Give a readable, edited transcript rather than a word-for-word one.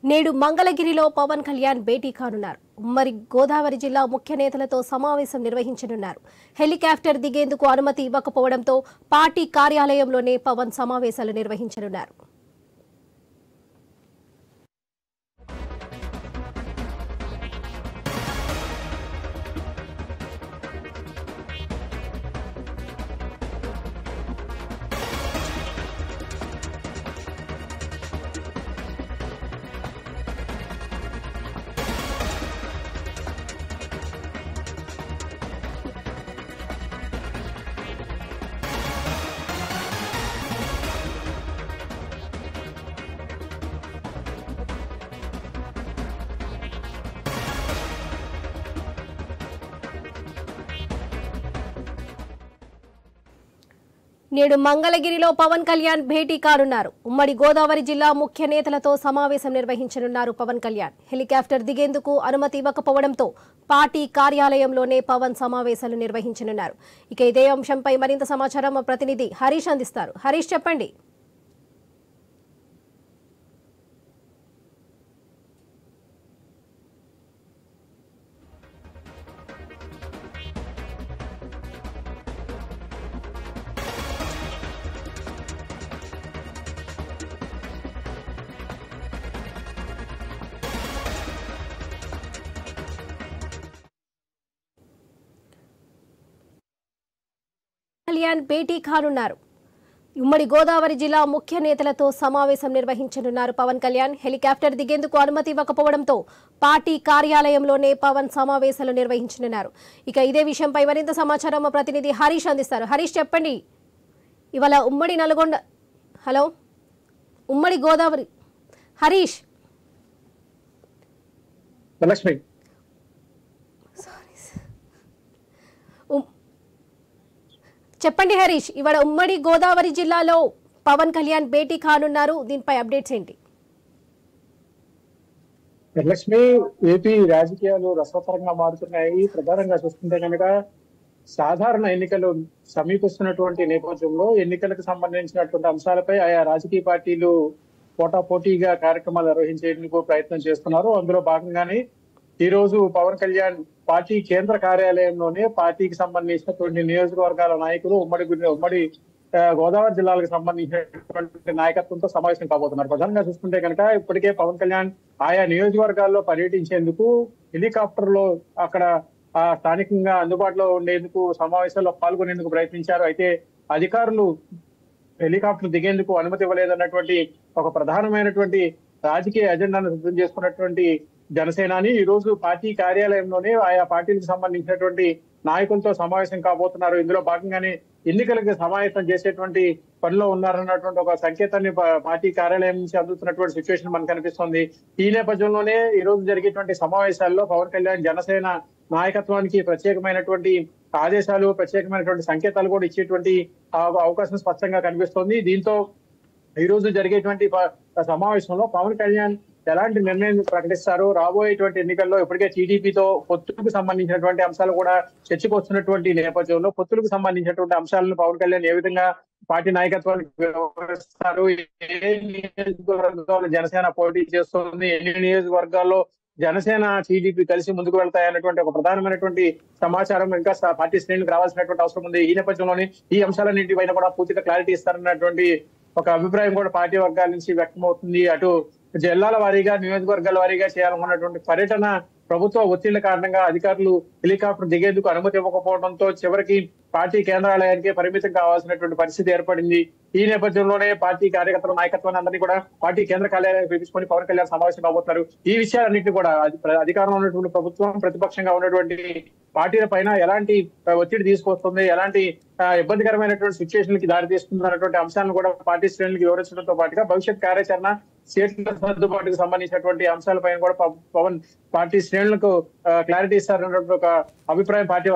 నేడు మంగళగిరిలో పవన్ కళ్యాణ్ భేటీ కానున్నారు. ఉమ్మడి గోదావరి జిల్లా ముఖ్య నేతలతో సమావేశం నిర్వహించనున్నారు. హెలికాప్టర్ దిగేందుకు అనుమతి ఇవ్వకపోవడంతో పార్టీ కార్యాలయంలోనే పవన్ సమావేశాలు నిర్వహించనున్నారు. నేడు మంగళగిరిలో పవన్ కళ్యాణ్ భేటీ కానున్నారు. ఉమ్మడి గోదావరి జిల్లా ముఖ్య నేతలతో సమావేశం నిర్వహించనున్నారు. పవన్ కళ్యాణ్ హెలికాప్టర్ దిగేందుకు అనుమతి ఇవ్వకపోవడంతో పార్టీ కార్యాలయంలోనే పవన్ సమావేశాలు నిర్వహించనున్నారు. ఇక ఇదే అంశంపై మరింత సమాచారం మా ప్రతినిధి హరీష్ అందిస్తారు. హరీష్, చెప్పండి. కళ్యాణ్ భేటీ కానున్నారు. ఉమ్మడి గోదావరి జిల్లా ముఖ్య నేతలతో సమావేశం నిర్వహించనున్నారు. పవన్ కళ్యాణ్ హెలికాప్టర్ దిగేందుకు అనుమతి ఇవ్వకపోవడంతో పార్టీ కార్యాలయంలోనే పవన్ సమావేశాలు నిర్వహించనున్నారు. ఇక ఇదే విషయంపై మరింత సమాచారం మా ప్రతినిధి హరీష్ అందిస్తారు. హరీష్, చెప్పండి. ఇవాళ ఉమ్మడి నల్గొండ ఉమ్మడి గోదావరి హరీష్ లక్ష్మి చెప్పండి హరీష్, ఇవాళ ఉమ్మడి గోదావరి జిల్లాలో పవన్ కళ్యాణ్ భేటీ కానున్నారు. దీనిపై అప్డేట్స్ ఏంటి? లక్ష్మి, ఏపీ రాజకీయాలు రసవత్తరంగా మారుతున్నాయి. ప్రధానంగా చూస్తుంటే కనుక సాధారణ ఎన్నికలు సమీపిస్తున్నటువంటి నేపథ్యంలో ఎన్నికలకు సంబంధించినటువంటి అంశాలపై ఆయా రాజకీయ పార్టీలు పోటాపోటీగా కార్యక్రమాలు నిర్వహించేందుకు ప్రయత్నం చేస్తున్నారు. అందులో భాగంగానే ఈ రోజు పవన్ కళ్యాణ్ పార్టీ కేంద్ర కార్యాలయంలోనే పార్టీకి సంబంధించినటువంటి నియోజకవర్గాల నాయకులు ఉమ్మడి గోదావరి జిల్లాలకు సంబంధించినటువంటి నాయకత్వంతో సమావేశం కాబోతున్నారు. ప్రధానంగా చూసుకుంటే కనుక ఇప్పటికే పవన్ కళ్యాణ్ ఆయా నియోజకవర్గాల్లో పర్యటించేందుకు హెలికాప్టర్ లో అక్కడ స్థానికంగా అందుబాటులో ఉండేందుకు సమావేశాల్లో పాల్గొనేందుకు ప్రయత్నించారు. అయితే అధికారులు హెలికాప్టర్ దిగేందుకు అనుమతి ఇవ్వలేదన్నటువంటి ఒక ప్రధానమైనటువంటి రాజకీయ ఎజెండాను సిద్ధం చేసుకున్నటువంటి జనసేనాని ఈ రోజు పార్టీ కార్యాలయంలోనే ఆయా పార్టీలకు సంబంధించినటువంటి నాయకులతో సమావేశం కాబోతున్నారు. ఇందులో భాగంగానే ఎన్నికలకు సమావేశం చేసేటువంటి పనిలో ఉన్నారన్నటువంటి ఒక సంకేతాన్ని పార్టీ కార్యాలయం నుంచి అందుతున్నటువంటి సిచ్యువేషన్ మనకు కనిపిస్తుంది. ఈ నేపథ్యంలోనే ఈ రోజు జరిగేటువంటి సమావేశాల్లో పవన్ కళ్యాణ్ జనసేన నాయకత్వానికి ప్రత్యేకమైనటువంటి ఆదేశాలు, ప్రత్యేకమైనటువంటి సంకేతాలు కూడా ఇచ్చేటువంటి అవకాశం స్పష్టంగా కనిపిస్తోంది. దీంతో ఈ రోజు జరిగేటువంటి సమావేశంలో పవన్ కళ్యాణ్ ఎలాంటి నిర్ణయం ప్రకటిస్తారు, రాబోయేటువంటి ఎన్నికల్లో ఇప్పటికే టీడీపీతో పొత్తులకు సంబంధించినటువంటి అంశాలు కూడా చర్చకు వస్తున్నటువంటి నేపథ్యంలో పొత్తులకు సంబంధించినటువంటి అంశాలను పవన్ కళ్యాణ్ ఏ విధంగా పార్టీ నాయకత్వానికి వ్యవహరిస్తారు, ఏ నియోజకవర్గాల్లో జనసేన పోటీ చేస్తుంది, ఎన్ని నియోజకవర్గాల్లో జనసేన టీడీపీ కలిసి ముందుకు వెళ్తాయన్నటువంటి ఒక ప్రధానమైనటువంటి సమాచారం ఇంకా పార్టీ శ్రేణులకు రావాల్సినటువంటి అవసరం ఉంది. ఈ నేపథ్యంలోనే ఈ అంశాలన్నింటి పైన కూడా పూర్తిగా క్లారిటీ ఇస్తారన్నటువంటి ఒక అభిప్రాయం కూడా పార్టీ వర్గాల నుంచి వ్యక్తమవుతుంది. అటు జిల్లాల వారీగా, నియోజకవర్గాల వారీగా చేయాలనుకున్నటువంటి పర్యటన ప్రభుత్వ ఒత్తిళ్ల కారణంగా అధికారులు హెలికాప్టర్ దిగేందుకు అనుమతి ఇవ్వకపోవడంతో చివరికి పార్టీ కేంద్రాలయానికి పరిమితం కావాల్సినటువంటి పరిస్థితి ఏర్పడింది. ఈ నేపథ్యంలోనే పార్టీ కార్యకర్తల నాయకత్వాన్ని అందరినీ కూడా పార్టీ కేంద్ర కార్యాలయానికి పిలుచుకొని పవన్ కళ్యాణ్ సమావేశం కాబోతున్నారు. ఈ విషయాలన్నింటినీ కూడా అధికారంలో ఉన్నటువంటి ప్రభుత్వం, ప్రతిపక్షంగా ఉన్నటువంటి పార్టీల పైన ఎలాంటి ఒత్తిడి తీసుకొస్తుంది, ఎలాంటి ఇబ్బందికరమైనటువంటి సిచ్యువేషన్లకి దారి తీస్తుంది అన్నటువంటి అంశాలను కూడా పార్టీ శ్రేణులకు వివరించడంతో పాటుగా భవిష్యత్ కార్యాచరణ, సీట్ల సర్దుబాటుకు సంబంధించినటువంటి అంశాలపైన కూడా పవన్ పార్టీ శ్రేణులకు క్లారిటీ ఇస్తారన్నటువంటి ఒక అభిప్రాయం పార్టీ